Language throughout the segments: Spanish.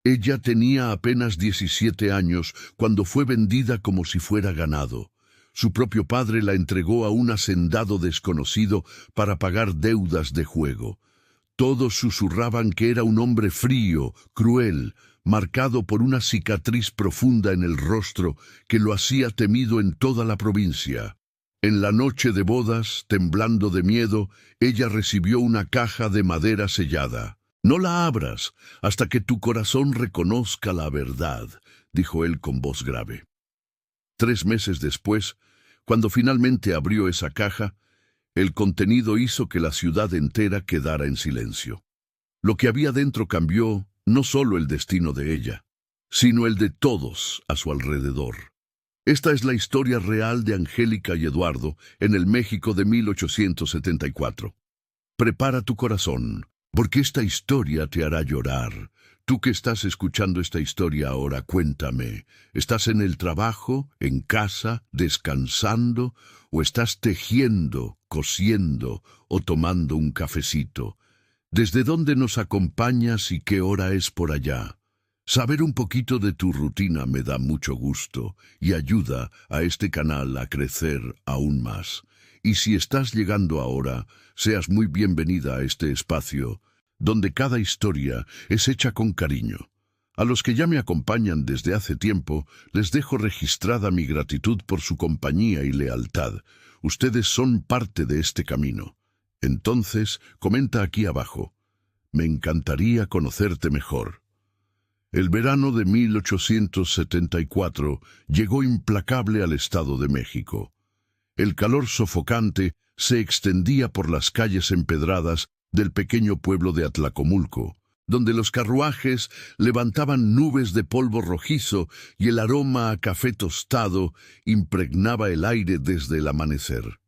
Ella tenía apenas 17 años cuando fue vendida como si fuera ganado. Su propio padre la entregó a un hacendado desconocido para pagar deudas de juego. Todos susurraban que era un hombre frío, cruel, marcado por una cicatriz profunda en el rostro que lo hacía temido en toda la provincia. En la noche de bodas, temblando de miedo, ella recibió una caja de madera sellada. «No la abras hasta que tu corazón reconozca la verdad», dijo él con voz grave. 3 meses después, cuando finalmente abrió esa caja, el contenido hizo que la ciudad entera quedara en silencio. Lo que había dentro cambió no solo el destino de ella, sino el de todos a su alrededor. Esta es la historia real de Angélica y Eduardo en el México de 1874. Prepara tu corazón, porque esta historia te hará llorar. Tú que estás escuchando esta historia ahora, cuéntame, ¿estás en el trabajo, en casa, descansando, o estás tejiendo, cosiendo o tomando un cafecito? ¿Desde dónde nos acompañas y qué hora es por allá? Saber un poquito de tu rutina me da mucho gusto y ayuda a este canal a crecer aún más. Y si estás llegando ahora, seas muy bienvenida a este espacio, donde cada historia es hecha con cariño. A los que ya me acompañan desde hace tiempo, les dejo registrada mi gratitud por su compañía y lealtad. Ustedes son parte de este camino. Entonces, comenta aquí abajo. Me encantaría conocerte mejor. El verano de 1874 llegó implacable al Estado de México. El calor sofocante se extendía por las calles empedradas del pequeño pueblo de Atlacomulco, donde los carruajes levantaban nubes de polvo rojizo y el aroma a café tostado impregnaba el aire desde el amanecer.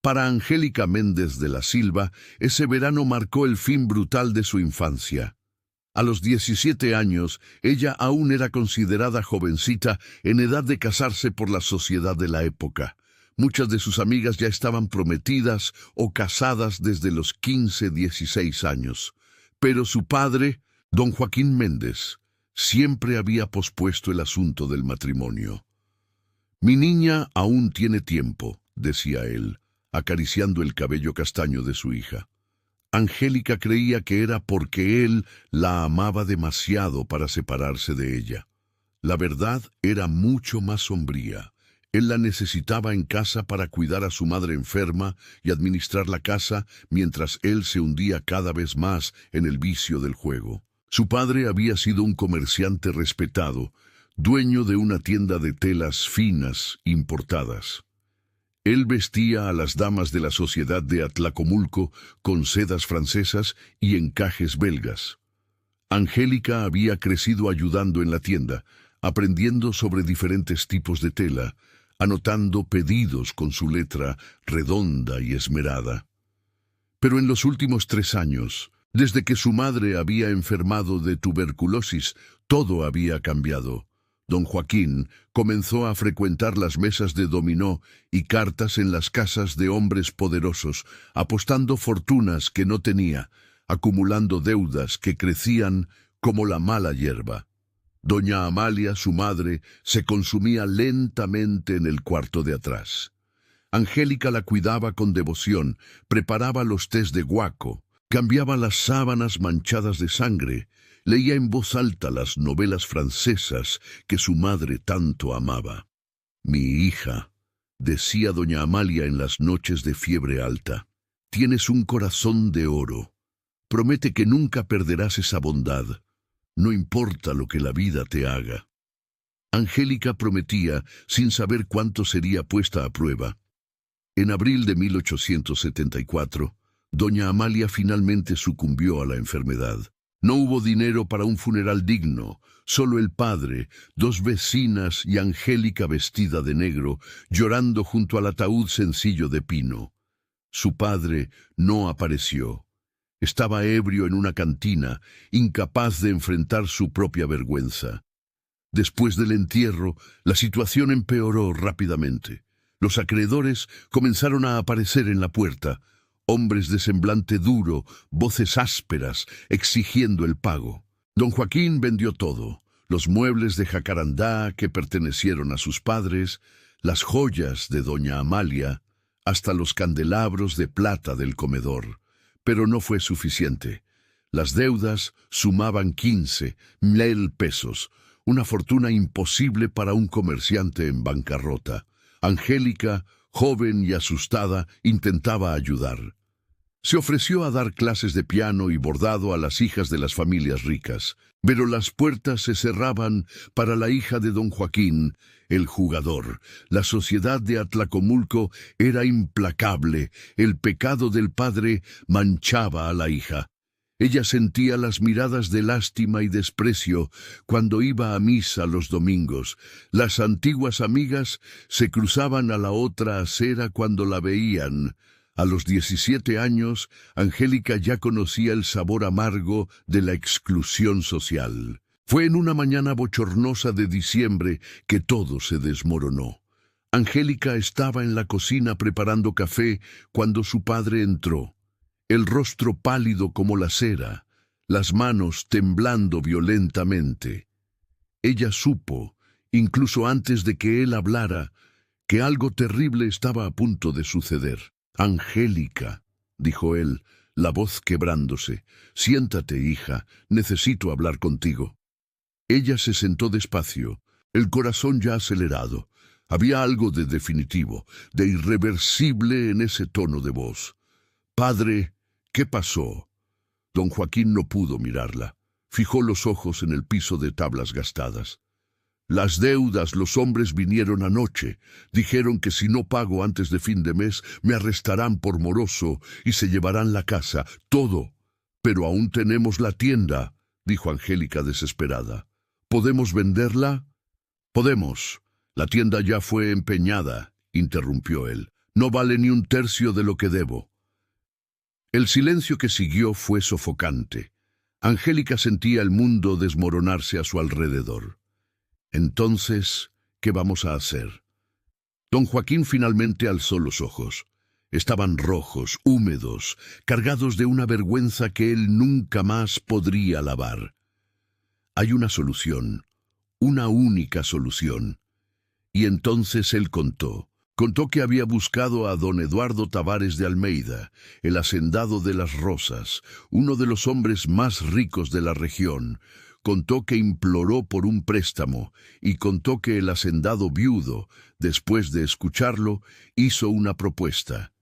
Para Angélica Méndez de la Silva, ese verano marcó el fin brutal de su infancia. A los 17 años, ella aún era considerada jovencita en edad de casarse por la sociedad de la época. Muchas de sus amigas ya estaban prometidas o casadas desde los 15, 16 años. Pero su padre, don Joaquín Méndez, siempre había pospuesto el asunto del matrimonio. «Mi niña aún tiene tiempo», decía él, acariciando el cabello castaño de su hija. Angélica creía que era porque él la amaba demasiado para separarse de ella. La verdad era mucho más sombría. Él la necesitaba en casa para cuidar a su madre enferma y administrar la casa mientras él se hundía cada vez más en el vicio del juego. Su padre había sido un comerciante respetado, dueño de una tienda de telas finas importadas. Él vestía a las damas de la sociedad de Atlacomulco con sedas francesas y encajes belgas. Angélica había crecido ayudando en la tienda, aprendiendo sobre diferentes tipos de tela, anotando pedidos con su letra redonda y esmerada. Pero en los últimos 3 años, desde que su madre había enfermado de tuberculosis, todo había cambiado. Don Joaquín comenzó a frecuentar las mesas de dominó y cartas en las casas de hombres poderosos, apostando fortunas que no tenía, acumulando deudas que crecían como la mala hierba. Doña Amalia, su madre, se consumía lentamente en el cuarto de atrás. Angélica la cuidaba con devoción, preparaba los tés de guaco, cambiaba las sábanas manchadas de sangre, leía en voz alta las novelas francesas que su madre tanto amaba. «Mi hija», decía doña Amalia en las noches de fiebre alta, «tienes un corazón de oro. Promete que nunca perderás esa bondad. No importa lo que la vida te haga». Angélica prometía sin saber cuánto sería puesta a prueba. En abril de 1874, doña Amalia finalmente sucumbió a la enfermedad. No hubo dinero para un funeral digno, solo el padre, 2 vecinas y Angélica vestida de negro, llorando junto al ataúd sencillo de pino. Su padre no apareció. Estaba ebrio en una cantina, incapaz de enfrentar su propia vergüenza. Después del entierro, la situación empeoró rápidamente. Los acreedores comenzaron a aparecer en la puerta, hombres de semblante duro, voces ásperas, exigiendo el pago. Don Joaquín vendió todo: los muebles de jacarandá que pertenecieron a sus padres, las joyas de doña Amalia, hasta los candelabros de plata del comedor. Pero no fue suficiente. Las deudas sumaban 15,000 pesos, una fortuna imposible para un comerciante en bancarrota. Angélica, joven y asustada, intentaba ayudar. Se ofreció a dar clases de piano y bordado a las hijas de las familias ricas, pero las puertas se cerraban para la hija de don Joaquín, el jugador. La sociedad de Atlacomulco era implacable. El pecado del padre manchaba a la hija. Ella sentía las miradas de lástima y desprecio cuando iba a misa los domingos. Las antiguas amigas se cruzaban a la otra acera cuando la veían. A los 17 años, Angélica ya conocía el sabor amargo de la exclusión social. Fue en una mañana bochornosa de diciembre que todo se desmoronó. Angélica estaba en la cocina preparando café cuando su padre entró. El rostro pálido como la cera, las manos temblando violentamente. Ella supo, incluso antes de que él hablara, que algo terrible estaba a punto de suceder. «Angélica», dijo él, la voz quebrándose, «siéntate, hija, necesito hablar contigo». Ella se sentó despacio, el corazón ya acelerado. Había algo de definitivo, de irreversible en ese tono de voz. «Padre, ¿qué pasó?». Don Joaquín no pudo mirarla. Fijó los ojos en el piso de tablas gastadas. «Las deudas, los hombres vinieron anoche. Dijeron que si no pago antes de fin de mes, me arrestarán por moroso y se llevarán la casa, todo. Pero aún tenemos la tienda», dijo Angélica desesperada. «¿Podemos venderla?». «Podemos. La tienda ya fue empeñada», interrumpió él. «No vale ni un tercio de lo que debo». El silencio que siguió fue sofocante. Angélica sentía el mundo desmoronarse a su alrededor. «Entonces, ¿qué vamos a hacer?». Don Joaquín finalmente alzó los ojos. Estaban rojos, húmedos, cargados de una vergüenza que él nunca más podría lavar. «Hay una solución, una única solución». Y entonces él contó que había buscado a don Eduardo Tavares de Almeida, el hacendado de Las Rosas, uno de los hombres más ricos de la región. Contó que imploró por un préstamo y contó que el hacendado viudo, después de escucharlo, hizo una propuesta.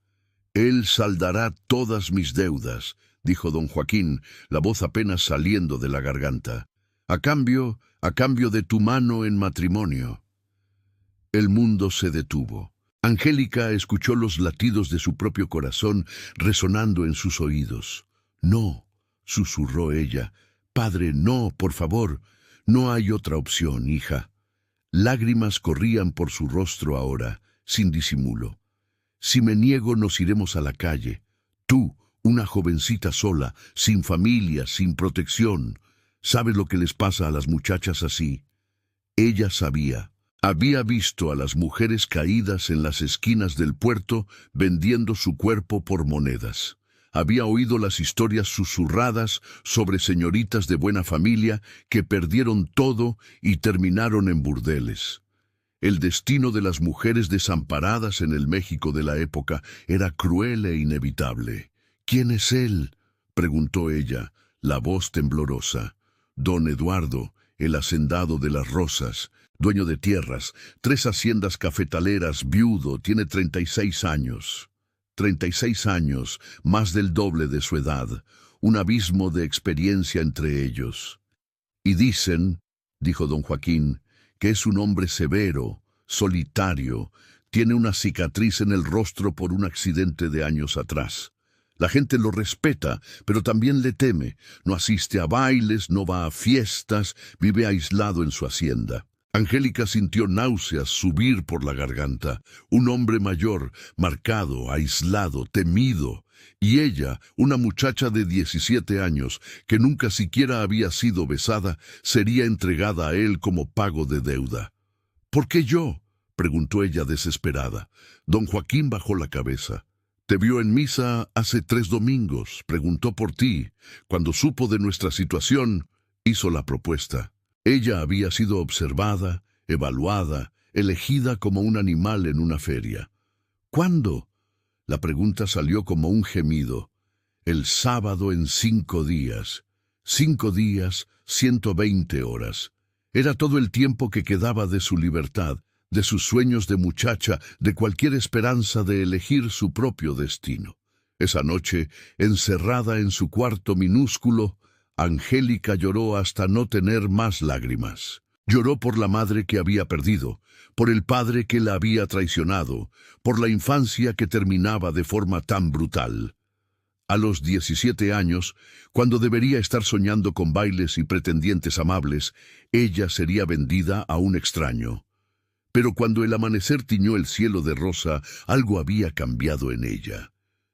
«Él saldará todas mis deudas», dijo don Joaquín, la voz apenas saliendo de la garganta. A cambio de tu mano en matrimonio». El mundo se detuvo. Angélica escuchó los latidos de su propio corazón resonando en sus oídos. «No», susurró ella. «Padre, no, por favor. No hay otra opción, hija». Lágrimas corrían por su rostro ahora, sin disimulo. «Si me niego, nos iremos a la calle. Tú, una jovencita sola, sin familia, sin protección. ¿Sabes lo que les pasa a las muchachas así?». Ella sabía. Había visto a las mujeres caídas en las esquinas del puerto vendiendo su cuerpo por monedas. Había oído las historias susurradas sobre señoritas de buena familia que perdieron todo y terminaron en burdeles. El destino de las mujeres desamparadas en el México de la época era cruel e inevitable. «¿Quién es él?», preguntó ella, la voz temblorosa. «Don Eduardo, el hacendado de Las Rosas, dueño de tierras, 3 haciendas cafetaleras, viudo, tiene 36 años. 36 años, más del doble de su edad, un abismo de experiencia entre ellos. Y dicen», dijo don Joaquín, «que es un hombre severo, solitario, tiene una cicatriz en el rostro por un accidente de años atrás. La gente lo respeta, pero también le teme. No asiste a bailes, no va a fiestas, vive aislado en su hacienda». Angélica sintió náuseas subir por la garganta. Un hombre mayor, marcado, aislado, temido. Y ella, una muchacha de 17 años, que nunca siquiera había sido besada, sería entregada a él como pago de deuda. «¿Por qué yo?», preguntó ella desesperada. Don Joaquín bajó la cabeza. «Te vio en misa hace 3 domingos, preguntó por ti. Cuando supo de nuestra situación, Hizo la propuesta. Ella había sido observada, evaluada, elegida como un animal en una feria. ¿Cuándo? La pregunta salió como un gemido. El sábado en 5 días. 5 días, 120 horas. Era todo el tiempo que quedaba de su libertad, de sus sueños de muchacha, de cualquier esperanza de elegir su propio destino. Esa noche, encerrada en su cuarto minúsculo, Angélica lloró hasta no tener más lágrimas. Lloró por la madre que había perdido, por el padre que la había traicionado, por la infancia que terminaba de forma tan brutal. A los 17 años, cuando debería estar soñando con bailes y pretendientes amables, ella sería vendida a un extraño. Pero cuando el amanecer tiñó el cielo de rosa, algo había cambiado en ella.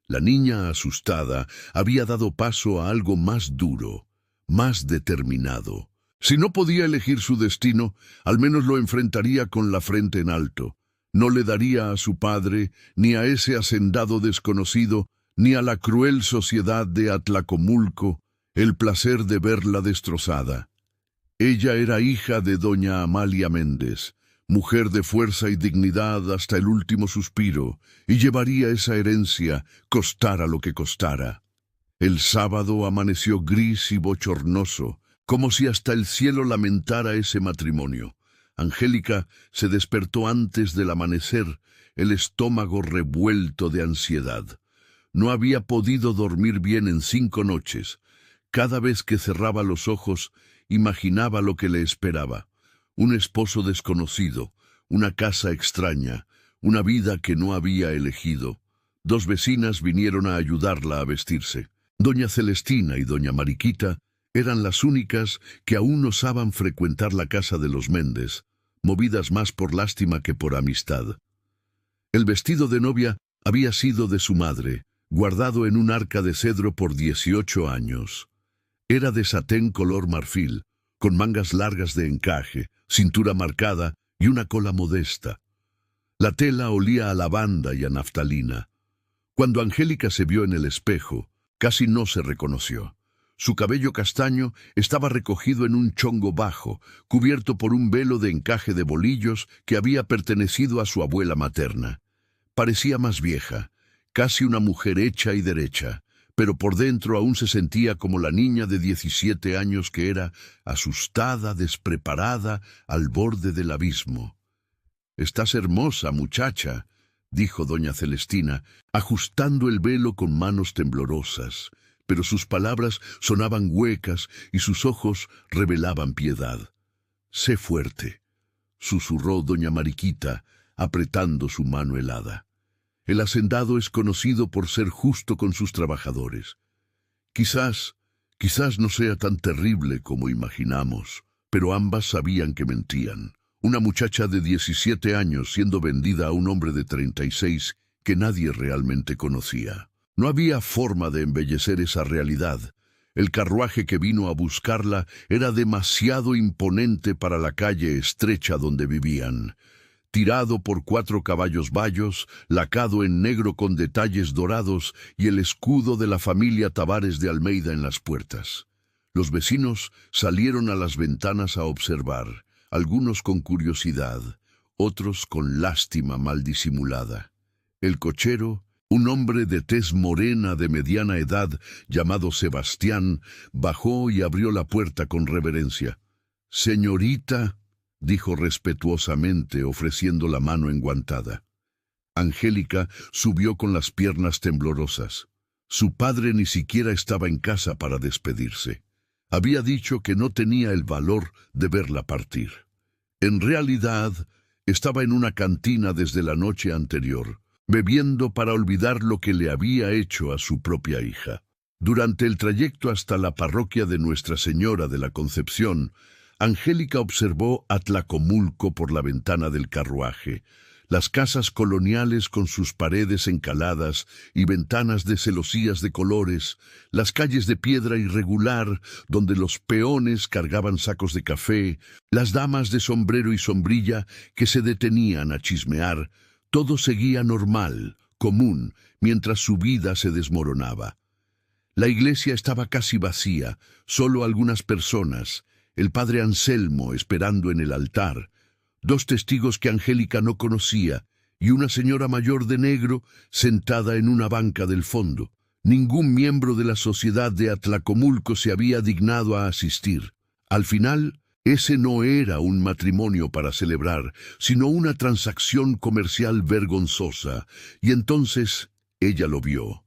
La niña, asustada, había dado paso a algo más duro, más determinado. Si no podía elegir su destino, al menos lo enfrentaría con la frente en alto. No le daría a su padre, ni a ese hacendado desconocido, ni a la cruel sociedad de Atlacomulco, el placer de verla destrozada. Ella era hija de doña Amalia Méndez, mujer de fuerza y dignidad hasta el último suspiro, y llevaría esa herencia, costara lo que costara. El sábado amaneció gris y bochornoso, como si hasta el cielo lamentara ese matrimonio. Angélica se despertó antes del amanecer, el estómago revuelto de ansiedad. No había podido dormir bien en 5 noches. Cada vez que cerraba los ojos, imaginaba lo que le esperaba. Un esposo desconocido, una casa extraña, una vida que no había elegido. 2 vecinas vinieron a ayudarla a vestirse. Doña Celestina y doña Mariquita eran las únicas que aún osaban frecuentar la casa de los Méndez, movidas más por lástima que por amistad. El vestido de novia había sido de su madre, guardado en un arca de cedro por 18 años. Era de satén color marfil, con mangas largas de encaje, cintura marcada y una cola modesta. La tela olía a lavanda y a naftalina. Cuando Angélica se vio en el espejo, casi no se reconoció. Su cabello castaño estaba recogido en un chongo bajo, cubierto por un velo de encaje de bolillos que había pertenecido a su abuela materna. Parecía más vieja, casi una mujer hecha y derecha, pero por dentro aún se sentía como la niña de 17 años que era, asustada, despreparada, al borde del abismo. «Estás hermosa, muchacha», dijo doña Celestina, ajustando el velo con manos temblorosas, pero sus palabras sonaban huecas y sus ojos revelaban piedad. «Sé fuerte», susurró doña Mariquita, apretando su mano helada. «El hacendado es conocido por ser justo con sus trabajadores. Quizás no sea tan terrible como imaginamos», pero ambas sabían que mentían. Una muchacha de 17 años siendo vendida a un hombre de 36 que nadie realmente conocía. No había forma de embellecer esa realidad. El carruaje que vino a buscarla era demasiado imponente para la calle estrecha donde vivían. Tirado por 4 caballos bayos, lacado en negro con detalles dorados y el escudo de la familia Tavares de Almeida en las puertas. Los vecinos salieron a las ventanas a observar, algunos con curiosidad, otros con lástima mal disimulada. El cochero, un hombre de tez morena de mediana edad, llamado Sebastián, bajó y abrió la puerta con reverencia. «Señorita», dijo respetuosamente, ofreciendo la mano enguantada. Angélica subió con las piernas temblorosas. Su padre ni siquiera estaba en casa para despedirse. Había dicho que no tenía el valor de verla partir. En realidad, estaba en una cantina desde la noche anterior, bebiendo para olvidar lo que le había hecho a su propia hija. Durante el trayecto hasta la parroquia de Nuestra Señora de la Concepción, Angélica observó Atlacomulco por la ventana del carruaje, las casas coloniales con sus paredes encaladas y ventanas de celosías de colores, las calles de piedra irregular donde los peones cargaban sacos de café, las damas de sombrero y sombrilla que se detenían a chismear. Todo seguía normal, común, mientras su vida se desmoronaba. La iglesia estaba casi vacía, solo algunas personas, el padre Anselmo esperando en el altar, dos testigos que Angélica no conocía y una señora mayor de negro sentada en una banca del fondo. Ningún miembro de la sociedad de Atlacomulco se había dignado a asistir. Al final, ese no era un matrimonio para celebrar, sino una transacción comercial vergonzosa, y entonces ella lo vio.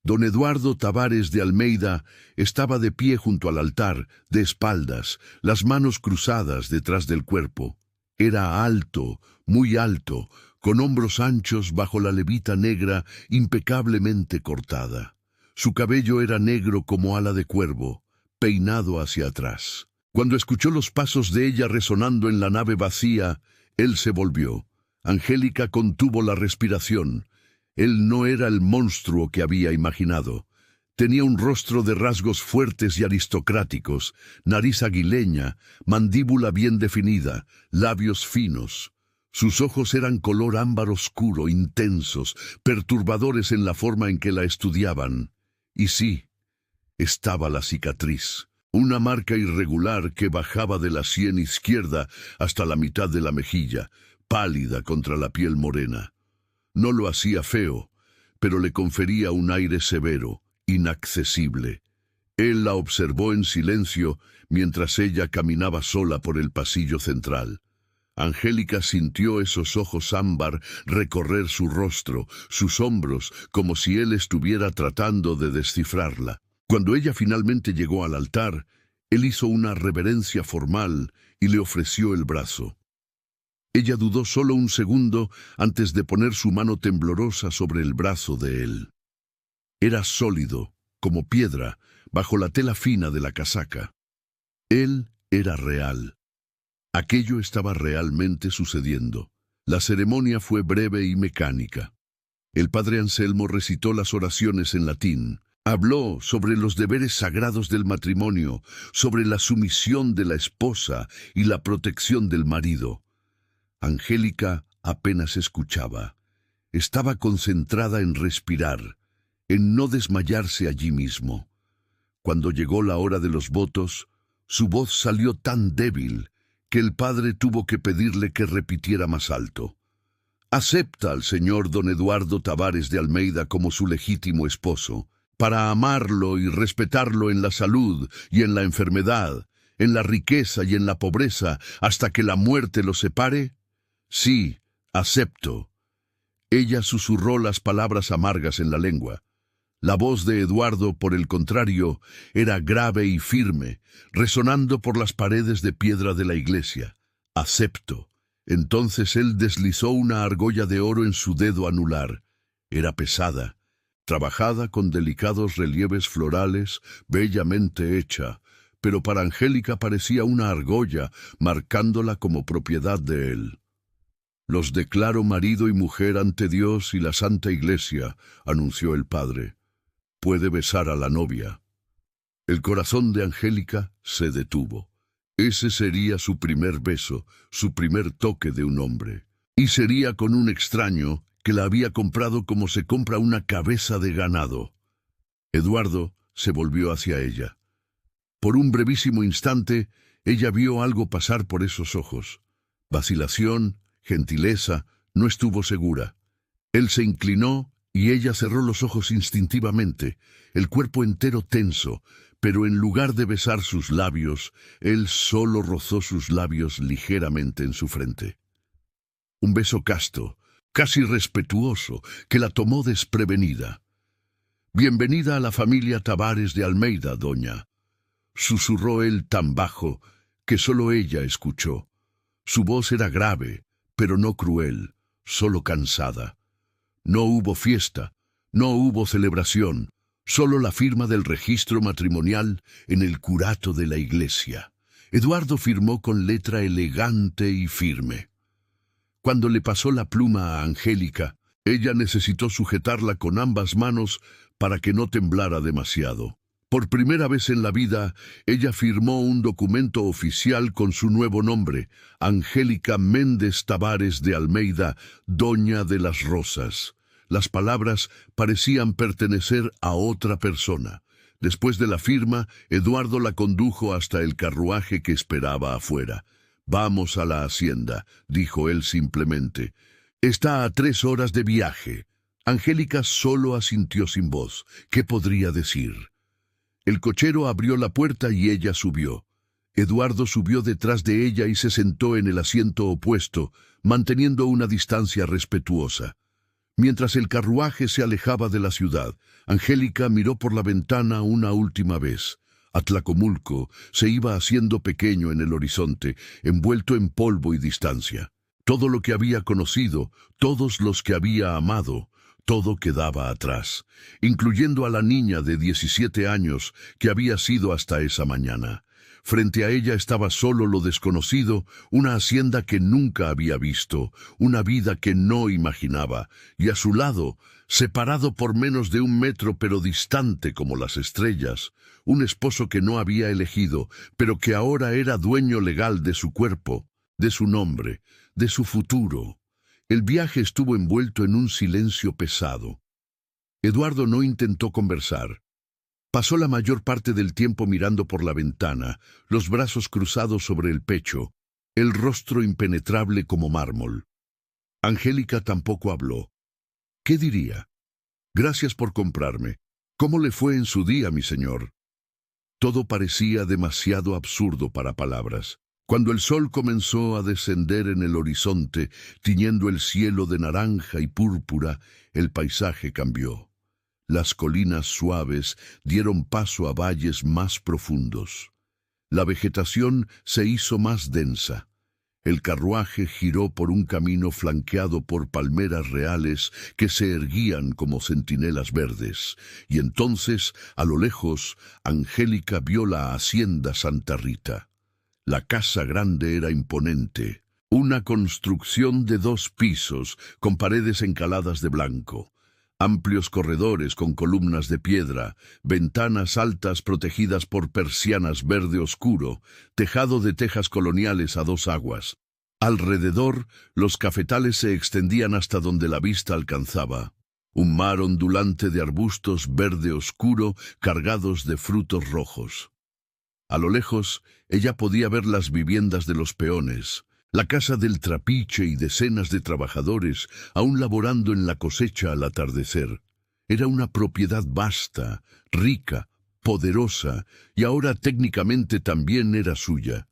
Don Eduardo Tavares de Almeida estaba de pie junto al altar, de espaldas, las manos cruzadas detrás del cuerpo. Era alto, muy alto, con hombros anchos bajo la levita negra impecablemente cortada. Su cabello era negro como ala de cuervo, peinado hacia atrás. Cuando escuchó los pasos de ella resonando en la nave vacía, él se volvió. Angélica contuvo la respiración. Él no era el monstruo que había imaginado. Tenía un rostro de rasgos fuertes y aristocráticos, nariz aguileña, mandíbula bien definida, labios finos. Sus ojos eran color ámbar oscuro, intensos, perturbadores en la forma en que la estudiaban. Y sí, estaba la cicatriz, una marca irregular que bajaba de la sien izquierda hasta la mitad de la mejilla, pálida contra la piel morena. No lo hacía feo, pero le confería un aire severo, inaccesible. Él la observó en silencio mientras ella caminaba sola por el pasillo central. Angélica sintió esos ojos ámbar recorrer su rostro, sus hombros, como si él estuviera tratando de descifrarla. Cuando ella finalmente llegó al altar, él hizo una reverencia formal y le ofreció el brazo. Ella dudó solo un segundo antes de poner su mano temblorosa sobre el brazo de él. Era sólido, como piedra, bajo la tela fina de la casaca. Él era real. Aquello estaba realmente sucediendo. La ceremonia fue breve y mecánica. El padre Anselmo recitó las oraciones en latín. Habló sobre los deberes sagrados del matrimonio, sobre la sumisión de la esposa y la protección del marido. Angélica apenas escuchaba. Estaba concentrada en respirar, en no desmayarse allí mismo. Cuando llegó la hora de los votos, su voz salió tan débil que el padre tuvo que pedirle que repitiera más alto. Acepta al señor don Eduardo Tavares de Almeida como su legítimo esposo, para amarlo y respetarlo en la salud y en la enfermedad, en la riqueza y en la pobreza, hasta que la muerte los separe. Sí, acepto. Ella susurró las palabras amargas en la lengua. La voz de Eduardo, por el contrario, era grave y firme, resonando por las paredes de piedra de la iglesia. Acepto. Entonces él deslizó una argolla de oro en su dedo anular. Era pesada, trabajada con delicados relieves florales, bellamente hecha, pero para Angélica parecía una argolla, marcándola como propiedad de él. «Los declaro marido y mujer ante Dios y la Santa Iglesia», anunció el padre. «Puede besar a la novia». El corazón de Angélica se detuvo. Ese sería su primer beso, su primer toque de un hombre. Y sería con un extraño que la había comprado como se compra una cabeza de ganado. Eduardo se volvió hacia ella. Por un brevísimo instante, ella vio algo pasar por esos ojos. Vacilación, gentileza, no estuvo segura. Él se inclinó y ella cerró los ojos instintivamente, el cuerpo entero tenso, pero en lugar de besar sus labios, él solo rozó sus labios ligeramente en su frente. Un beso casto, casi respetuoso, que la tomó desprevenida. «Bienvenida a la familia Tavares de Almeida, doña», susurró él tan bajo que solo ella escuchó. Su voz era grave, pero no cruel, solo cansada. No hubo fiesta, no hubo celebración, solo la firma del registro matrimonial en el curato de la iglesia. Eduardo firmó con letra elegante y firme. Cuando le pasó la pluma a Angélica, ella necesitó sujetarla con ambas manos para que no temblara demasiado. Por primera vez en la vida, ella firmó un documento oficial con su nuevo nombre, Angélica Méndez Tavares de Almeida, Doña de las Rosas. Las palabras parecían pertenecer a otra persona, Después de la firma, Eduardo la condujo hasta el carruaje que esperaba afuera. «Vamos a la hacienda», dijo él simplemente. «Está a 3 horas de viaje». Angélica solo asintió sin voz. ¿Qué podría decir? El cochero abrió la puerta y ella subió. Eduardo subió detrás de ella y se sentó en el asiento opuesto, manteniendo una distancia respetuosa. Mientras el carruaje se alejaba de la ciudad, Angélica miró por la ventana una última vez. Atlacomulco se iba haciendo pequeño en el horizonte, envuelto en polvo y distancia. Todo lo que había conocido, todos los que había amado, todo quedaba atrás, incluyendo a la niña de 17 años que había sido hasta esa mañana. Frente a ella estaba solo lo desconocido, una hacienda que nunca había visto, una vida que no imaginaba, y a su lado, separado por menos de 1 metro pero distante como las estrellas, un esposo que no había elegido, pero que ahora era dueño legal de su cuerpo, de su nombre, de su futuro. El viaje estuvo envuelto en un silencio pesado. Eduardo no intentó conversar. Pasó la mayor parte del tiempo mirando por la ventana, los brazos cruzados sobre el pecho, el rostro impenetrable como mármol. Angélica tampoco habló. ¿Qué diría? «Gracias por comprarme. ¿Cómo le fue en su día, mi señor?» Todo parecía demasiado absurdo para palabras. Cuando el sol comenzó a descender en el horizonte, tiñendo el cielo de naranja y púrpura, el paisaje cambió. Las colinas suaves dieron paso a valles más profundos. La vegetación se hizo más densa. El carruaje giró por un camino flanqueado por palmeras reales que se erguían como centinelas verdes, y entonces, a lo lejos, Angélica vio la hacienda Santa Rita. La casa grande era imponente, una construcción de 2 pisos con paredes encaladas de blanco. Amplios corredores con columnas de piedra, ventanas altas protegidas por persianas verde oscuro, tejado de tejas coloniales a 2 aguas. Alrededor, los cafetales se extendían hasta donde la vista alcanzaba. Un mar ondulante de arbustos verde oscuro cargados de frutos rojos. A lo lejos, ella podía ver las viviendas de los peones, la casa del trapiche y decenas de trabajadores aún laborando en la cosecha al atardecer. Era una propiedad vasta, rica, poderosa, y ahora técnicamente también era suya.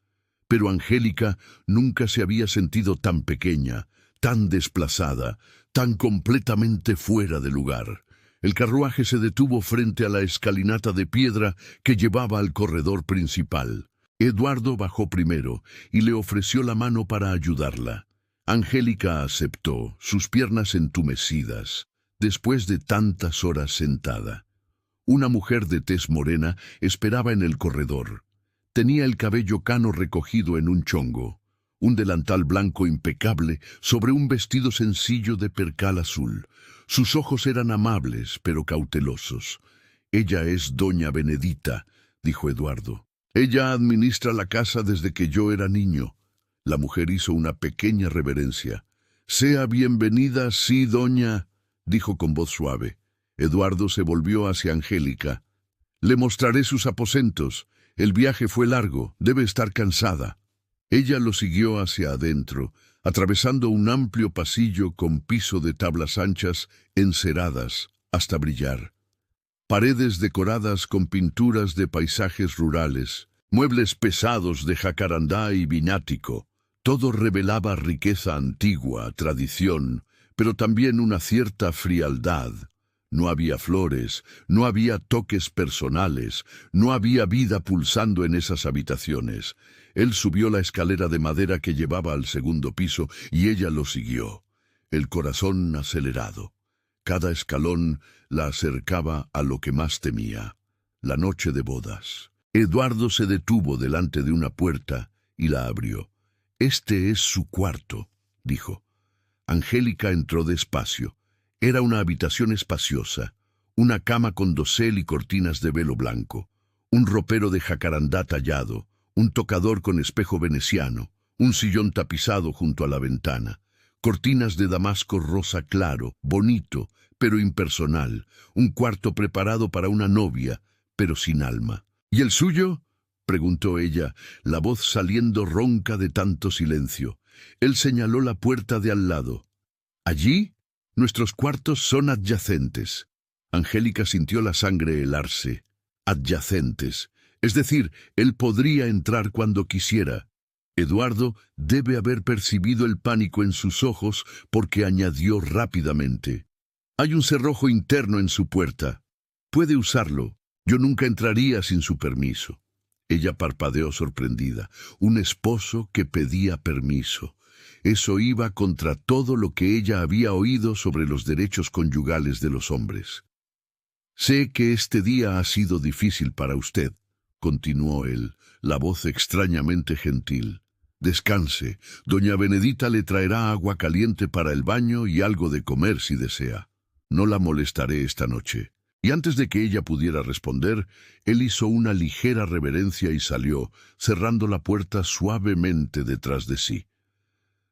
Pero Angélica nunca se había sentido tan pequeña, tan desplazada, tan completamente fuera de lugar. El carruaje se detuvo frente a la escalinata de piedra que llevaba al corredor principal. Eduardo bajó primero y le ofreció la mano para ayudarla. Angélica aceptó, sus piernas entumecidas, después de tantas horas sentada. Una mujer de tez morena esperaba en el corredor. Tenía el cabello cano recogido en un chongo, un delantal blanco impecable sobre un vestido sencillo de percal azul. Sus ojos eran amables, pero cautelosos. «Ella es doña Benedita», dijo Eduardo. «Ella administra la casa desde que yo era niño». La mujer hizo una pequeña reverencia. «Sea bienvenida, sí, doña», dijo con voz suave. Eduardo se volvió hacia Angélica. «Le mostraré sus aposentos. El viaje fue largo, debe estar cansada». Ella lo siguió hacia adentro, atravesando un amplio pasillo con piso de tablas anchas enceradas hasta brillar. Paredes decoradas con pinturas de paisajes rurales, muebles pesados de jacarandá y viñático. Todo revelaba riqueza antigua, tradición, pero también una cierta frialdad. No había flores, no había toques personales, no había vida pulsando en esas habitaciones. Él subió la escalera de madera que llevaba al segundo piso y ella lo siguió, el corazón acelerado. Cada escalón la acercaba a lo que más temía, la noche de bodas. Eduardo se detuvo delante de una puerta y la abrió. «Este es su cuarto», dijo. Angélica entró despacio. Era una habitación espaciosa, una cama con dosel y cortinas de velo blanco, un ropero de jacarandá tallado, un tocador con espejo veneciano, un sillón tapizado junto a la ventana, cortinas de damasco rosa claro, bonito, pero impersonal, un cuarto preparado para una novia, pero sin alma. ¿Y el suyo?, preguntó ella, la voz saliendo ronca de tanto silencio. Él señaló la puerta de al lado. Allí, nuestros cuartos son adyacentes. Angélica sintió la sangre helarse. Adyacentes. Es decir, él podría entrar cuando quisiera. Eduardo debe haber percibido el pánico en sus ojos porque añadió rápidamente: «Hay un cerrojo interno en su puerta. Puede usarlo. Yo nunca entraría sin su permiso». Ella parpadeó sorprendida. Un esposo que pedía permiso. Eso iba contra todo lo que ella había oído sobre los derechos conyugales de los hombres. «Sé que este día ha sido difícil para usted», continuó él, la voz extrañamente gentil. «Descanse. Doña Benedita le traerá agua caliente para el baño y algo de comer si desea. No la molestaré esta noche». Y antes de que ella pudiera responder, él hizo una ligera reverencia y salió, cerrando la puerta suavemente detrás de sí.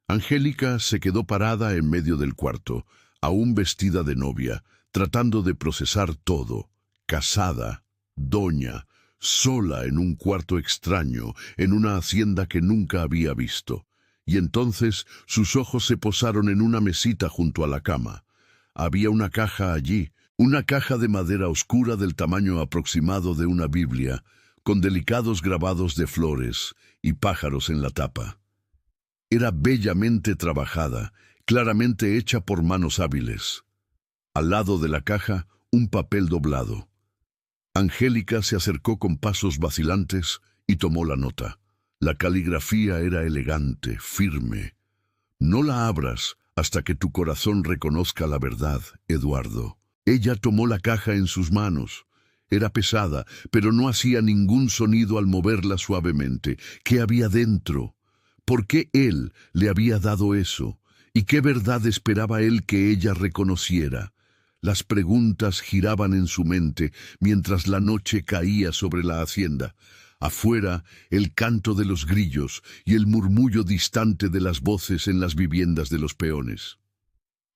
Angélica se quedó parada en medio del cuarto, aún vestida de novia, tratando de procesar todo. Casada, doña, sola en un cuarto extraño, en una hacienda que nunca había visto. Y entonces sus ojos se posaron en una mesita junto a la cama. Había una caja allí, una caja de madera oscura del tamaño aproximado de una Biblia, con delicados grabados de flores y pájaros en la tapa. Era bellamente trabajada, claramente hecha por manos hábiles. Al lado de la caja, un papel doblado. Angélica se acercó con pasos vacilantes y tomó la nota. La caligrafía era elegante, firme. «No la abras hasta que tu corazón reconozca la verdad, Eduardo». Ella tomó la caja en sus manos. Era pesada, pero no hacía ningún sonido al moverla suavemente. ¿Qué había dentro? ¿Por qué él le había dado eso? ¿Y qué verdad esperaba él que ella reconociera? Las preguntas giraban en su mente mientras la noche caía sobre la hacienda. Afuera, el canto de los grillos y el murmullo distante de las voces en las viviendas de los peones.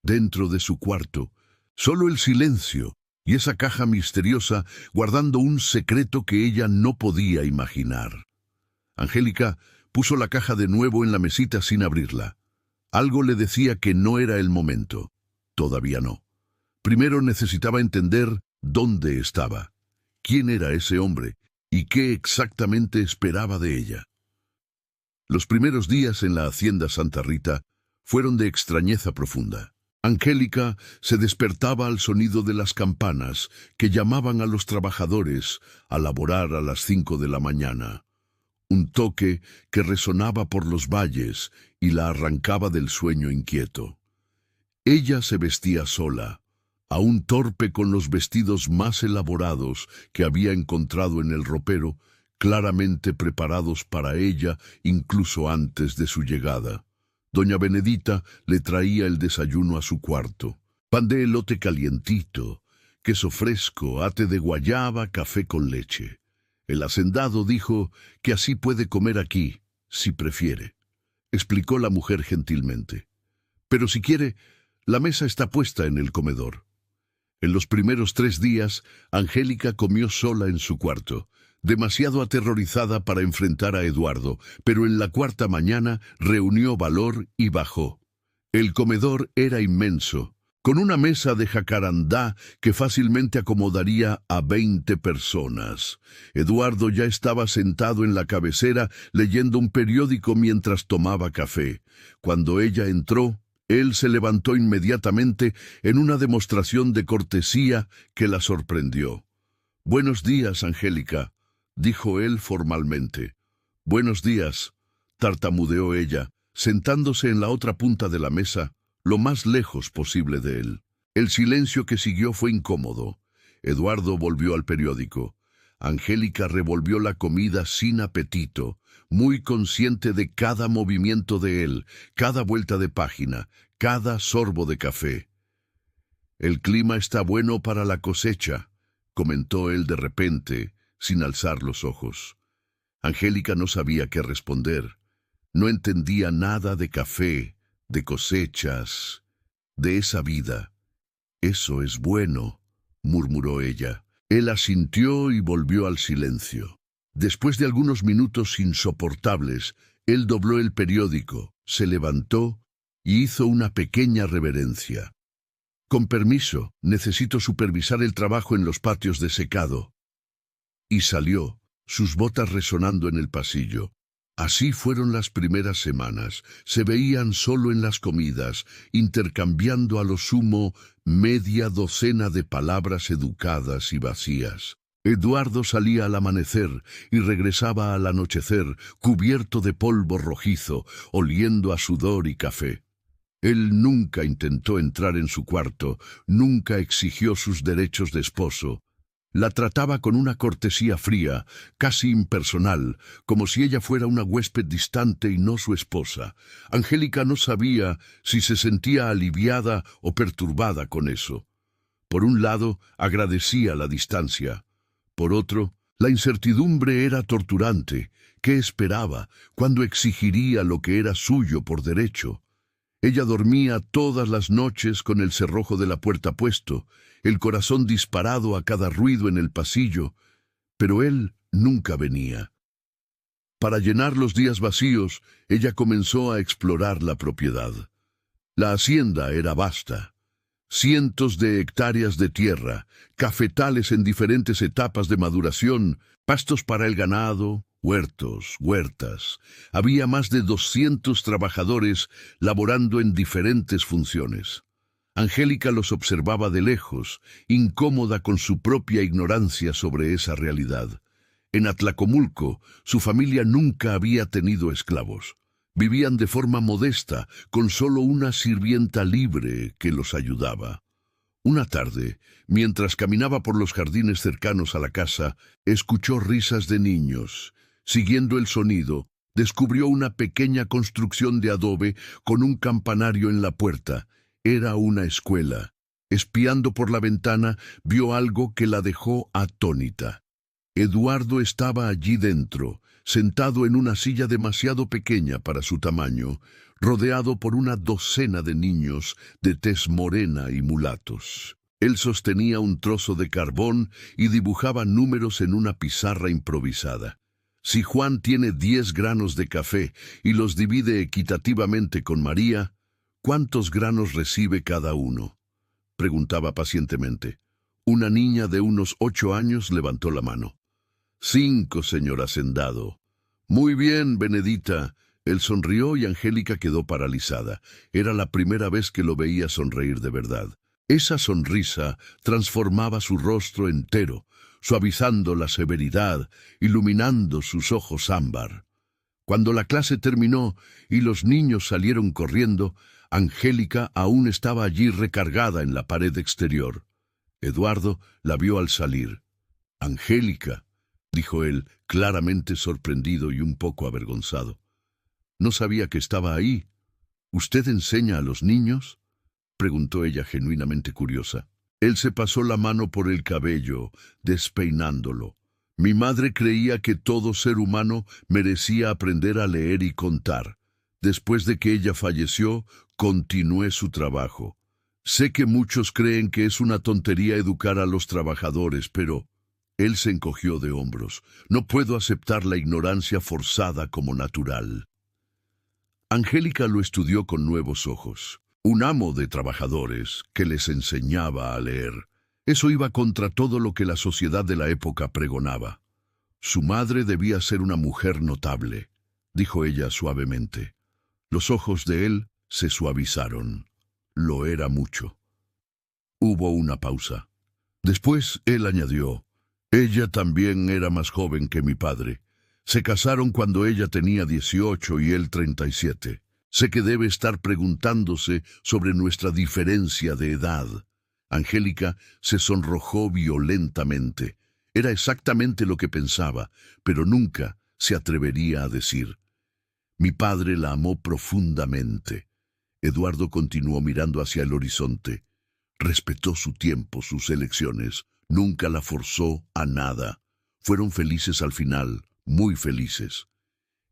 Dentro de su cuarto, solo el silencio y esa caja misteriosa guardando un secreto que ella no podía imaginar. Angélica puso la caja de nuevo en la mesita sin abrirla. Algo le decía que no era el momento. Todavía no. Primero necesitaba entender dónde estaba, quién era ese hombre y qué exactamente esperaba de ella. Los primeros días en la hacienda Santa Rita fueron de extrañeza profunda. Angélica se despertaba al sonido de las campanas que llamaban a los trabajadores a laborar a las 5 de la mañana. Un toque que resonaba por los valles y la arrancaba del sueño inquieto. Ella se vestía sola, aún torpe con los vestidos más elaborados que había encontrado en el ropero, claramente preparados para ella incluso antes de su llegada. Doña Benedita le traía el desayuno a su cuarto. Pan de elote calientito, queso fresco, ate de guayaba, café con leche. El hacendado dijo que así puede comer aquí, si prefiere, explicó la mujer gentilmente. Pero si quiere, la mesa está puesta en el comedor. En los primeros 3 días, Angélica comió sola en su cuarto, demasiado aterrorizada para enfrentar a Eduardo, pero en la 4ª mañana reunió valor y bajó. El comedor era inmenso, con una mesa de jacarandá que fácilmente acomodaría a 20 personas. Eduardo ya estaba sentado en la cabecera leyendo un periódico mientras tomaba café. Cuando ella entró, él se levantó inmediatamente en una demostración de cortesía que la sorprendió. «Buenos días, Angélica», dijo él formalmente. «Buenos días», tartamudeó ella, sentándose en la otra punta de la mesa, lo más lejos posible de él. El silencio que siguió fue incómodo. Eduardo volvió al periódico. Angélica revolvió la comida sin apetito, muy consciente de cada movimiento de él, cada vuelta de página, cada sorbo de café. «El clima está bueno para la cosecha», comentó él de repente, sin alzar los ojos. Angélica no sabía qué responder. No entendía nada de café, de cosechas, de esa vida. «Eso es bueno», murmuró ella. Él asintió y volvió al silencio. Después de algunos minutos insoportables, él dobló el periódico, se levantó y hizo una pequeña reverencia. «Con permiso, necesito supervisar el trabajo en los patios de secado». Y salió, sus botas resonando en el pasillo. Así fueron las primeras semanas. Se veían solo en las comidas, intercambiando a lo sumo media docena de palabras educadas y vacías. Eduardo salía al amanecer y regresaba al anochecer, cubierto de polvo rojizo, oliendo a sudor y café. Él nunca intentó entrar en su cuarto, nunca exigió sus derechos de esposo. La trataba con una cortesía fría, casi impersonal, como si ella fuera una huésped distante y no su esposa. Angélica no sabía si se sentía aliviada o perturbada con eso. Por un lado, agradecía la distancia. Por otro, la incertidumbre era torturante. ¿Qué esperaba? ¿Cuándo exigiría lo que era suyo por derecho? Ella dormía todas las noches con el cerrojo de la puerta puesto, el corazón disparado a cada ruido en el pasillo, pero él nunca venía. Para llenar los días vacíos, ella comenzó a explorar la propiedad. La hacienda era vasta. Cientos de hectáreas de tierra, cafetales en diferentes etapas de maduración, pastos para el ganado, huertos, huertas. Había más de 200 trabajadores laborando en diferentes funciones. Angélica los observaba de lejos, incómoda con su propia ignorancia sobre esa realidad. En Atlacomulco, su familia nunca había tenido esclavos. Vivían de forma modesta, con solo una sirvienta libre que los ayudaba. Una tarde, mientras caminaba por los jardines cercanos a la casa, escuchó risas de niños. Siguiendo el sonido, descubrió una pequeña construcción de adobe con un campanario en la puerta. Era una escuela. Espiando por la ventana, vio algo que la dejó atónita. Eduardo estaba allí dentro, sentado en una silla demasiado pequeña para su tamaño, rodeado por una docena de niños de tez morena y mulatos. Él sostenía un trozo de carbón y dibujaba números en una pizarra improvisada. Si Juan tiene 10 granos de café y los divide equitativamente con María, ¿cuántos granos recibe cada uno?, preguntaba pacientemente. Una niña de unos 8 años levantó la mano. 5, señor hacendado. Muy bien, Benedita. Él sonrió y Angélica quedó paralizada. Era la primera vez que lo veía sonreír de verdad. Esa sonrisa transformaba su rostro entero, suavizando la severidad, iluminando sus ojos ámbar. Cuando la clase terminó y los niños salieron corriendo, Angélica aún estaba allí recargada en la pared exterior. Eduardo la vio al salir. «Angélica», dijo él, claramente sorprendido y un poco avergonzado. «No sabía que estaba ahí. ¿Usted enseña a los niños?», preguntó ella genuinamente curiosa. Él se pasó la mano por el cabello, despeinándolo. «Mi madre creía que todo ser humano merecía aprender a leer y contar. Después de que ella falleció, continué su trabajo. Sé que muchos creen que es una tontería educar a los trabajadores, pero...» Él se encogió de hombros. «No puedo aceptar la ignorancia forzada como natural». Angélica lo estudió con nuevos ojos. Un amo de trabajadores que les enseñaba a leer. Eso iba contra todo lo que la sociedad de la época pregonaba. Su madre debía ser una mujer notable, dijo ella suavemente. Los ojos de él se suavizaron. Lo era mucho. Hubo una pausa. Después él añadió: «Ella también era más joven que mi padre. Se casaron cuando ella tenía 18 y él 37. Sé que debe estar preguntándose sobre nuestra diferencia de edad». Angélica se sonrojó violentamente. Era exactamente lo que pensaba, pero nunca se atrevería a decir. «Mi padre la amó profundamente». Eduardo continuó mirando hacia el horizonte. Respetó su tiempo, sus elecciones. Nunca la forzó a nada. Fueron felices al final, muy felices.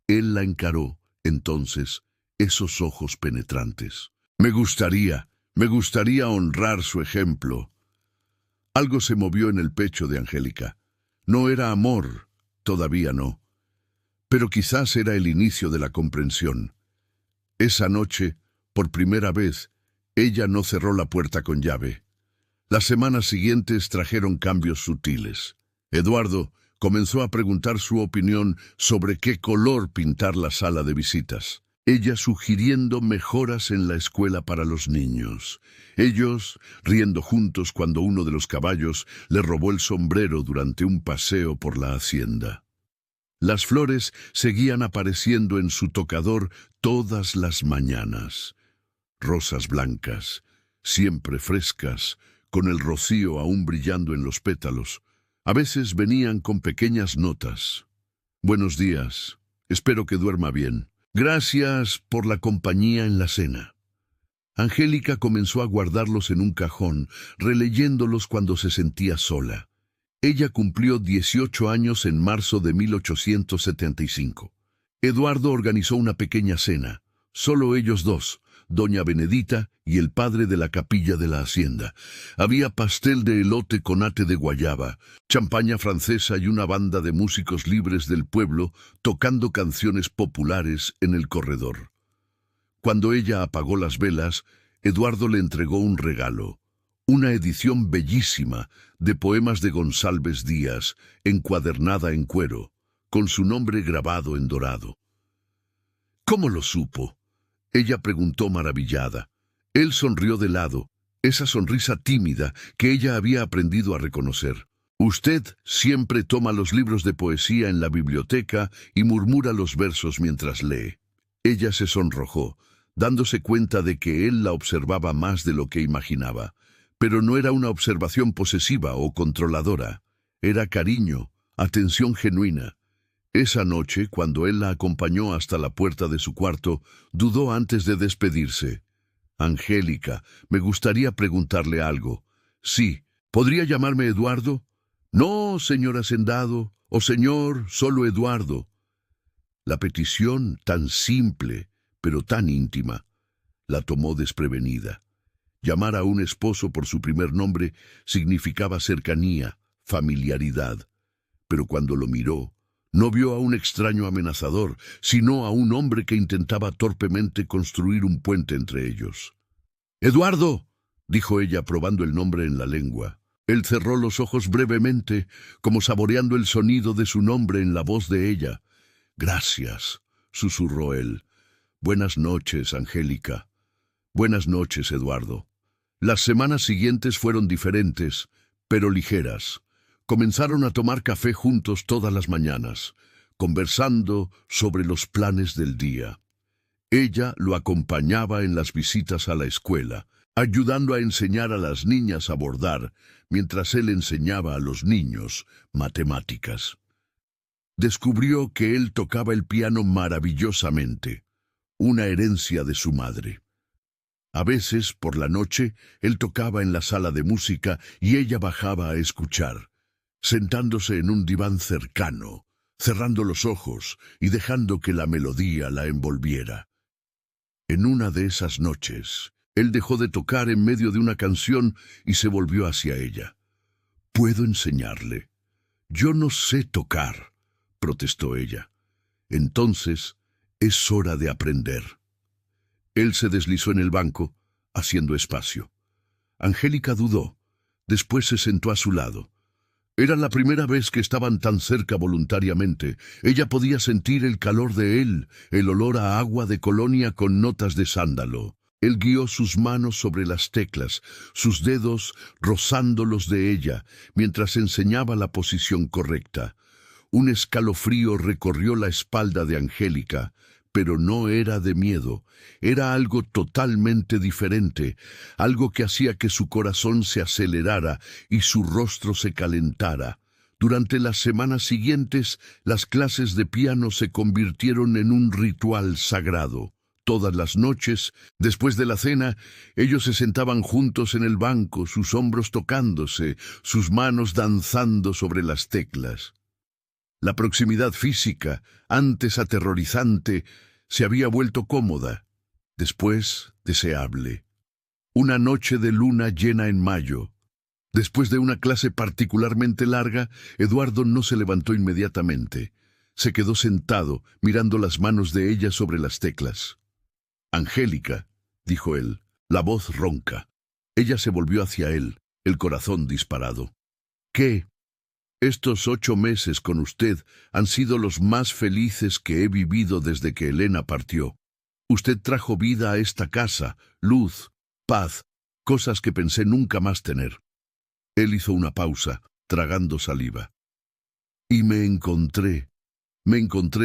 Él la encaró, entonces, esos ojos penetrantes. Me gustaría honrar su ejemplo». Algo se movió en el pecho de Angélica. No era amor, todavía no. Pero quizás era el inicio de la comprensión. Esa noche, por primera vez, ella no cerró la puerta con llave. Las semanas siguientes trajeron cambios sutiles. Eduardo comenzó a preguntar su opinión sobre qué color pintar la sala de visitas. Ella sugiriendo mejoras en la escuela para los niños. Ellos riendo juntos cuando uno de los caballos le robó el sombrero durante un paseo por la hacienda. Las flores seguían apareciendo en su tocador todas las mañanas. Rosas blancas, siempre frescas, con el rocío aún brillando en los pétalos. A veces venían con pequeñas notas. Buenos días, espero que duerma bien. Gracias por la compañía en la cena. Angélica comenzó a guardarlos en un cajón, releyéndolos cuando se sentía sola. Ella cumplió 18 años en marzo de 1875. Eduardo organizó una pequeña cena, solo ellos dos, doña Benedita y el padre de la capilla de la hacienda. Había pastel de elote con ate de guayaba, champaña francesa y una banda de músicos libres del pueblo tocando canciones populares en el corredor. Cuando ella apagó las velas, Eduardo le entregó un regalo, una edición bellísima de poemas de González Díaz, encuadernada en cuero, con su nombre grabado en dorado. ¿Cómo lo supo?, ella preguntó maravillada. Él sonrió de lado, esa sonrisa tímida que ella había aprendido a reconocer. Usted siempre toma los libros de poesía en la biblioteca y murmura los versos mientras lee. Ella se sonrojó, dándose cuenta de que él la observaba más de lo que imaginaba. Pero no era una observación posesiva o controladora. Era cariño, atención genuina. Esa noche, cuando él la acompañó hasta la puerta de su cuarto, dudó antes de despedirse. Angélica, me gustaría preguntarle algo. Sí, ¿podría llamarme Eduardo? No, señor Hacendado, o señor, solo Eduardo. La petición, tan simple, pero tan íntima, la tomó desprevenida. Llamar a un esposo por su primer nombre significaba cercanía, familiaridad. Pero cuando lo miró, no vio a un extraño amenazador, sino a un hombre que intentaba torpemente construir un puente entre ellos. «¡Eduardo!», dijo ella probando el nombre en la lengua. Él cerró los ojos brevemente, como saboreando el sonido de su nombre en la voz de ella. «Gracias», susurró él. «Buenas noches, Angélica». «Buenas noches, Eduardo». Las semanas siguientes fueron diferentes, pero ligeras. Comenzaron a tomar café juntos todas las mañanas, conversando sobre los planes del día. Ella lo acompañaba en las visitas a la escuela, ayudando a enseñar a las niñas a bordar, mientras él enseñaba a los niños matemáticas. Descubrió que él tocaba el piano maravillosamente, una herencia de su madre. A veces, por la noche, él tocaba en la sala de música y ella bajaba a escuchar, sentándose en un diván cercano, cerrando los ojos y dejando que la melodía la envolviera. En una de esas noches, él dejó de tocar en medio de una canción y se volvió hacia ella. «Puedo enseñarle». «Yo no sé tocar», protestó ella. «Entonces, es hora de aprender». Él se deslizó en el banco, haciendo espacio. Angélica dudó. Después se sentó a su lado. Era la primera vez que estaban tan cerca voluntariamente. Ella podía sentir el calor de él, el olor a agua de colonia con notas de sándalo. Él guió sus manos sobre las teclas, sus dedos rozando los de ella, mientras enseñaba la posición correcta. Un escalofrío recorrió la espalda de Angélica, pero no era de miedo, era algo totalmente diferente, algo que hacía que su corazón se acelerara y su rostro se calentara. Durante las semanas siguientes, las clases de piano se convirtieron en un ritual sagrado. Todas las noches, después de la cena, ellos se sentaban juntos en el banco, sus hombros tocándose, sus manos danzando sobre las teclas. La proximidad física, antes aterrorizante, se había vuelto cómoda, después deseable. Una noche de luna llena en mayo, Después de una clase particularmente larga, Eduardo no se levantó inmediatamente. Se quedó sentado, mirando las manos de ella sobre las teclas. «Angélica», dijo él, la voz ronca. Ella se volvió hacia él, el corazón disparado. «¿Qué? Estos 8 meses con usted han sido los más felices que he vivido desde que Elena partió. Usted trajo vida a esta casa, luz, paz, cosas que pensé nunca más tener». Él hizo una pausa, tragando saliva. «Y me encontré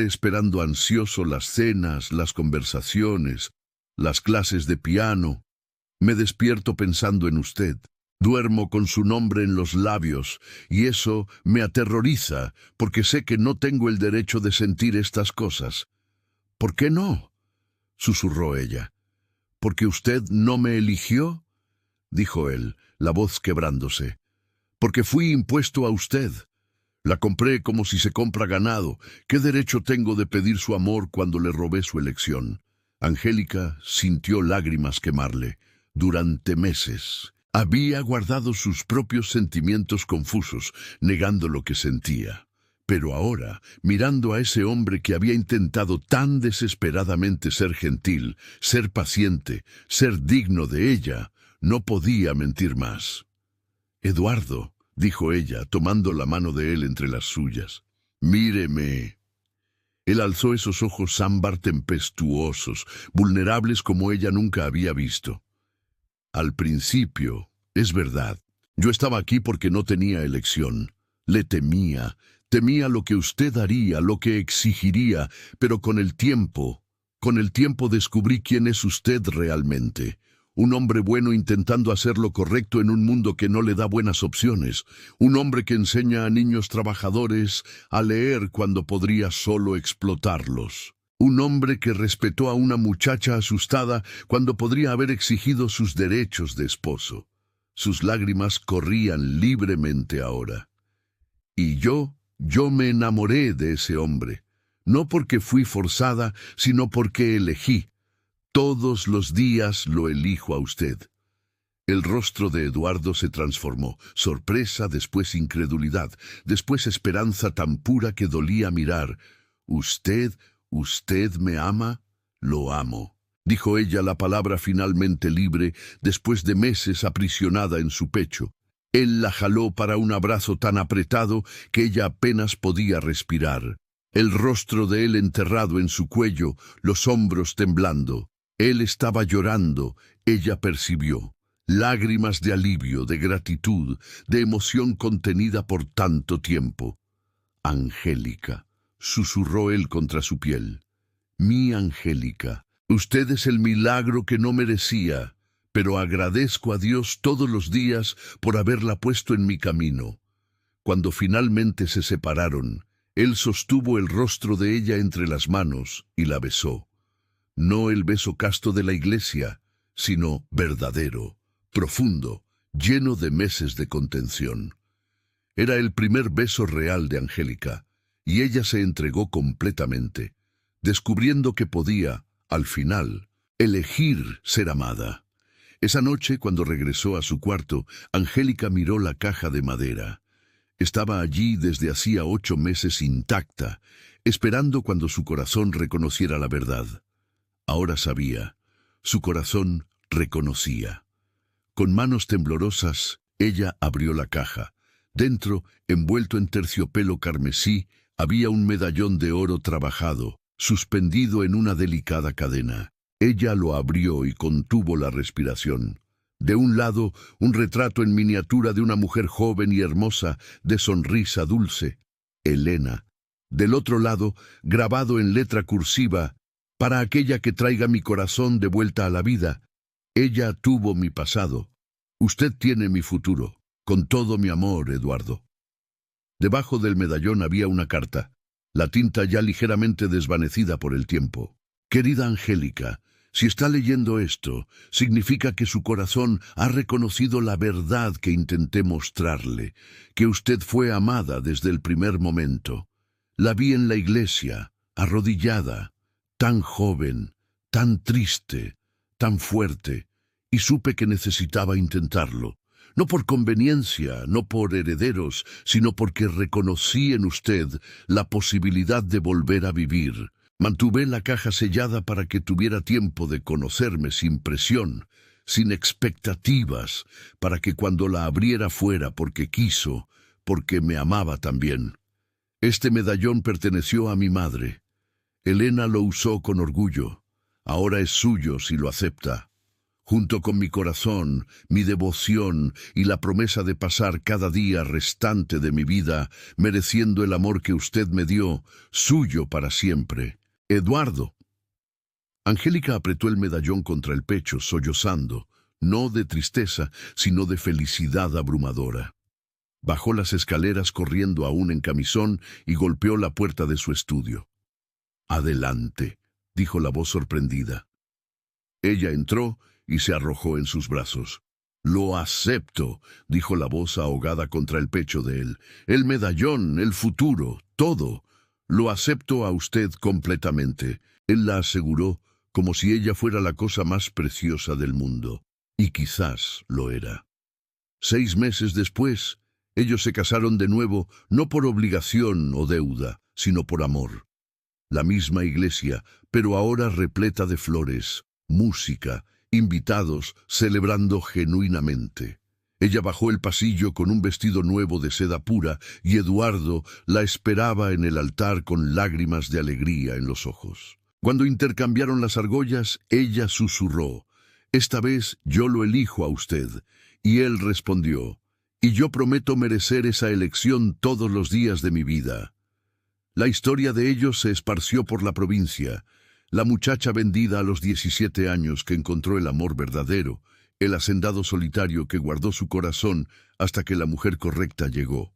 esperando ansioso las cenas, las conversaciones, las clases de piano. Me despierto pensando en usted. Duermo con su nombre en los labios, y eso me aterroriza, porque sé que no tengo el derecho de sentir estas cosas». «¿Por qué no?», susurró ella. «¿Porque usted no me eligió?», dijo él, la voz quebrándose. «Porque fui impuesto a usted. La compré como si se compra ganado. ¿Qué derecho tengo de pedir su amor cuando le robé su elección?». Angélica sintió lágrimas quemarle. Durante meses había guardado sus propios sentimientos confusos, negando lo que sentía. Pero ahora, mirando a ese hombre que había intentado tan desesperadamente ser gentil, ser paciente, ser digno de ella, no podía mentir más. «Eduardo», dijo ella, tomando la mano de él entre las suyas, «míreme». Él alzó esos ojos ámbar tempestuosos, vulnerables como ella nunca había visto. «Al principio, es verdad, yo estaba aquí porque no tenía elección. Le temía lo que usted haría, lo que exigiría, pero con el tiempo descubrí quién es usted realmente. Un hombre bueno intentando hacer lo correcto en un mundo que no le da buenas opciones. Un hombre que enseña a niños trabajadores a leer cuando podría solo explotarlos. Un hombre que respetó a una muchacha asustada cuando podría haber exigido sus derechos de esposo». Sus lágrimas corrían libremente ahora. «Y yo me enamoré de ese hombre. No porque fui forzada, sino porque elegí. Todos los días lo elijo a usted». El rostro de Eduardo se transformó, sorpresa, después incredulidad, después esperanza tan pura que dolía mirar. «¿Usted me ama?». «Lo amo», dijo ella, la palabra finalmente libre, después de meses aprisionada en su pecho. Él la jaló para un abrazo tan apretado que ella apenas podía respirar. El rostro de él enterrado en su cuello, los hombros temblando. Él estaba llorando, ella percibió. Lágrimas de alivio, de gratitud, de emoción contenida por tanto tiempo. «Angélica», susurró él contra su piel. «Mi Angélica, usted es el milagro que no merecía, pero agradezco a Dios todos los días por haberla puesto en mi camino». Cuando finalmente se separaron, él sostuvo el rostro de ella entre las manos y la besó. No el beso casto de la iglesia, sino verdadero, profundo, lleno de meses de contención. Era el primer beso real de Angélica, y ella se entregó completamente, descubriendo que podía, al final, elegir ser amada. Esa noche, cuando regresó a su cuarto, Angélica miró la caja de madera. Estaba allí desde hacía 8 meses intacta, esperando cuando su corazón reconociera la verdad. Ahora sabía. Su corazón reconocía. Con manos temblorosas, ella abrió la caja. Dentro, envuelto en terciopelo carmesí, había un medallón de oro trabajado, suspendido en una delicada cadena. Ella lo abrió y contuvo la respiración. De un lado, un retrato en miniatura de una mujer joven y hermosa, de sonrisa dulce, Elena. Del otro lado, grabado en letra cursiva, «Para aquella que traiga mi corazón de vuelta a la vida. Ella tuvo mi pasado. Usted tiene mi futuro. Con todo mi amor, Eduardo». Debajo del medallón había una carta, la tinta ya ligeramente desvanecida por el tiempo. «Querida Angélica, si está leyendo esto, significa que su corazón ha reconocido la verdad que intenté mostrarle, que usted fue amada desde el primer momento. La vi en la iglesia, arrodillada, tan joven, tan triste, tan fuerte, y supe que necesitaba intentarlo. No por conveniencia, no por herederos, sino porque reconocí en usted la posibilidad de volver a vivir. Mantuve la caja sellada para que tuviera tiempo de conocerme sin presión, sin expectativas, para que cuando la abriera fuera porque quiso, porque me amaba también. Este medallón perteneció a mi madre. Elena lo usó con orgullo. Ahora es suyo si lo acepta. Junto con mi corazón, mi devoción y la promesa de pasar cada día restante de mi vida mereciendo el amor que usted me dio, suyo para siempre. Eduardo. Angélica apretó el medallón contra el pecho, sollozando, no de tristeza, sino de felicidad abrumadora. Bajó las escaleras corriendo aún en camisón y golpeó la puerta de su estudio. «Adelante», dijo la voz sorprendida. Ella entró y se arrojó en sus brazos. «Lo acepto», dijo la voz ahogada contra el pecho de él. «El medallón, el futuro, todo. Lo acepto a usted completamente». Él la aseguró como si ella fuera la cosa más preciosa del mundo. Y quizás lo era. 6 meses después, ellos se casaron de nuevo, no por obligación o deuda, sino por amor. La misma iglesia, pero ahora repleta de flores, música, invitados, celebrando genuinamente. Ella bajó el pasillo con un vestido nuevo de seda pura y Eduardo la esperaba en el altar con lágrimas de alegría en los ojos. Cuando intercambiaron las argollas, ella susurró: «Esta vez yo lo elijo a usted». Y él respondió: «Y yo prometo merecer esa elección todos los días de mi vida». La historia de ellos se esparció por la provincia. La muchacha vendida a los 17 años que encontró el amor verdadero, el hacendado solitario que guardó su corazón hasta que la mujer correcta llegó.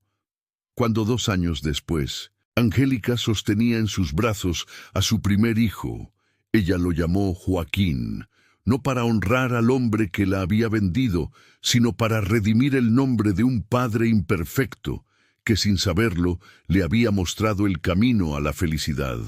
Cuando 2 años después, Angélica sostenía en sus brazos a su primer hijo, ella lo llamó Joaquín, no para honrar al hombre que la había vendido, sino para redimir el nombre de un padre imperfecto, que sin saberlo le había mostrado el camino a la felicidad.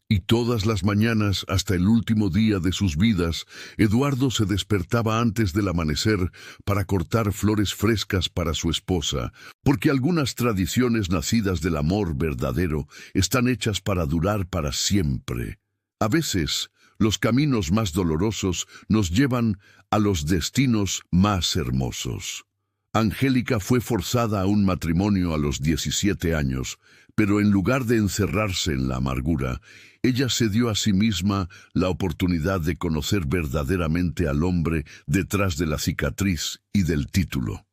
Y todas las mañanas, hasta el último día de sus vidas, Eduardo se despertaba antes del amanecer para cortar flores frescas para su esposa, porque algunas tradiciones nacidas del amor verdadero están hechas para durar para siempre. A veces, los caminos más dolorosos nos llevan a los destinos más hermosos. Angélica fue forzada a un matrimonio a los 17 años, pero en lugar de encerrarse en la amargura, ella se dio a sí misma la oportunidad de conocer verdaderamente al hombre detrás de la cicatriz y del título.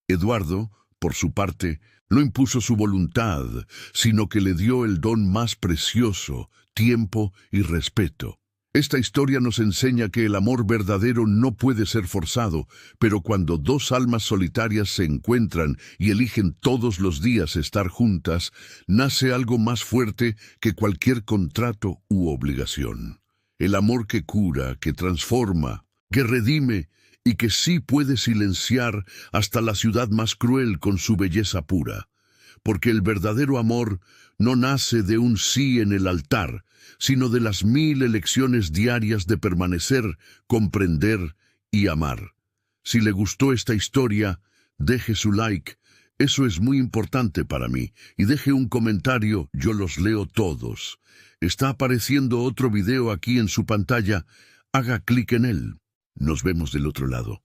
Eduardo, por su parte, no impuso su voluntad, sino que le dio el don más precioso, tiempo y respeto. Esta historia nos enseña que el amor verdadero no puede ser forzado, pero cuando 2 almas solitarias se encuentran y eligen todos los días estar juntas, nace algo más fuerte que cualquier contrato u obligación. El amor que cura, que transforma, que redime y que sí puede silenciar hasta la ciudad más cruel con su belleza pura. Porque el verdadero amor no nace de un sí en el altar, sino de las 1000 elecciones diarias de permanecer, comprender y amar. Si le gustó esta historia, deje su like, eso es muy importante para mí, y deje un comentario, yo los leo todos. Está apareciendo otro video aquí en su pantalla, haga clic en él. Nos vemos del otro lado.